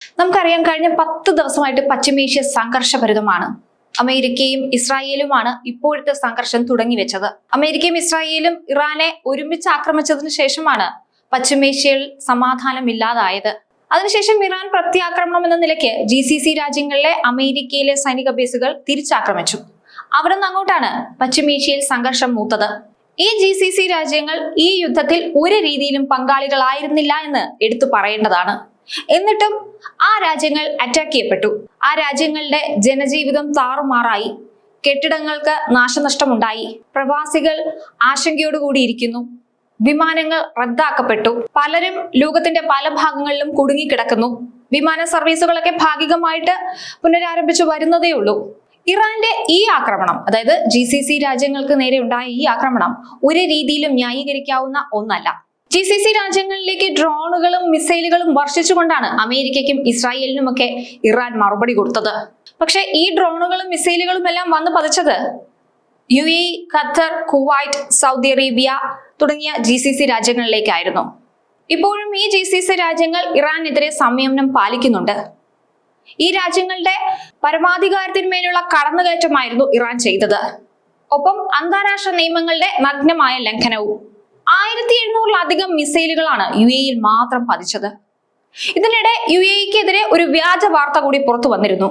നമുക്കറിയാം, കഴിഞ്ഞ 10 ദിവസമായിട്ട് പശ്ചിമേഷ്യ സംഘർഷഭരിതമാണ്. അമേരിക്കയും ഇസ്രായേലുമാണ് ഇപ്പോഴത്തെ സംഘർഷം തുടങ്ങി വെച്ചത്. അമേരിക്കയും ഇസ്രായേലും ഇറാനെ ഒരുമിച്ച് ആക്രമിച്ചതിന് ശേഷമാണ് പശ്ചിമേഷ്യയിൽ സമാധാനം ഇല്ലാതായത്. അതിനുശേഷം ഇറാൻ പ്രത്യാക്രമണം എന്ന നിലയ്ക്ക് GCC രാജ്യങ്ങളിലെ അമേരിക്കയിലെ സൈനിക ബേസുകൾ തിരിച്ചാക്രമിച്ചു. അവിടെ നിന്ന് അങ്ങോട്ടാണ് പശ്ചിമേഷ്യയിൽ സംഘർഷം മൂത്തത്. ഈ GCC രാജ്യങ്ങൾ ഈ യുദ്ധത്തിൽ ഒരു രീതിയിലും പങ്കാളികളായിരുന്നില്ല എന്ന് എടുത്തു പറയേണ്ടതാണ്. എന്നിട്ടും ആ രാജ്യങ്ങൾ അറ്റാക്ക് ചെയ്യപ്പെട്ടു. ആ രാജ്യങ്ങളുടെ ജനജീവിതം താറുമാറായി, കെട്ടിടങ്ങൾക്ക് നാശനഷ്ടമുണ്ടായി, പ്രവാസികൾ ആശങ്കയോടുകൂടി ഇരിക്കുന്നു, വിമാനങ്ങൾ റദ്ദാക്കപ്പെട്ടു, പലരും ലോകത്തിന്റെ പല ഭാഗങ്ങളിലും കുടുങ്ങിക്കിടക്കുന്നു, വിമാന സർവീസുകളൊക്കെ ഭാഗികമായിട്ട് പുനരാരംഭിച്ചു വരുന്നതേ ഉള്ളൂ. ഇറാന്റെ ഈ ആക്രമണം, അതായത് GCC രാജ്യങ്ങൾക്ക് നേരെ ഉണ്ടായ ഈ ആക്രമണം ഒരു രീതിയിലും ന്യായീകരിക്കാവുന്ന ഒന്നല്ല. GCC രാജ്യങ്ങളിലേക്ക് ഡ്രോണുകളും മിസൈലുകളും വർഷിച്ചുകൊണ്ടാണ് അമേരിക്കയ്ക്കും ഇസ്രായേലിനുമൊക്കെ ഇറാൻ മറുപടി കൊടുത്തത്. പക്ഷെ ഈ ഡ്രോണുകളും മിസൈലുകളും എല്ലാം വന്ന് പതിച്ചത് UAE, Qatar, Kuwait, Saudi Arabia തുടങ്ങിയ GCC രാജ്യങ്ങളിലേക്കായിരുന്നു. ഇപ്പോഴും ഈ GCC രാജ്യങ്ങൾ ഇറാനെതിരെ സംയമനം പാലിക്കുന്നുണ്ട്. ഈ രാജ്യങ്ങളുടെ പരമാധികാരത്തിന്മേലുള്ള കടന്നുകയറ്റമായിരുന്നു ഇറാൻ ചെയ്തത്. ഒപ്പം അന്താരാഷ്ട്ര നിയമങ്ങളുടെ നഗ്നമായ ലംഘനവും. 1700-ലധികം മിസൈലുകളാണ് UAE-യിൽ മാത്രം പതിച്ചത്. ഇതിനിടെ UAE-ക്കെതിരെ ഒരു വ്യാജ വാർത്ത കൂടി പുറത്തു വന്നിരുന്നു.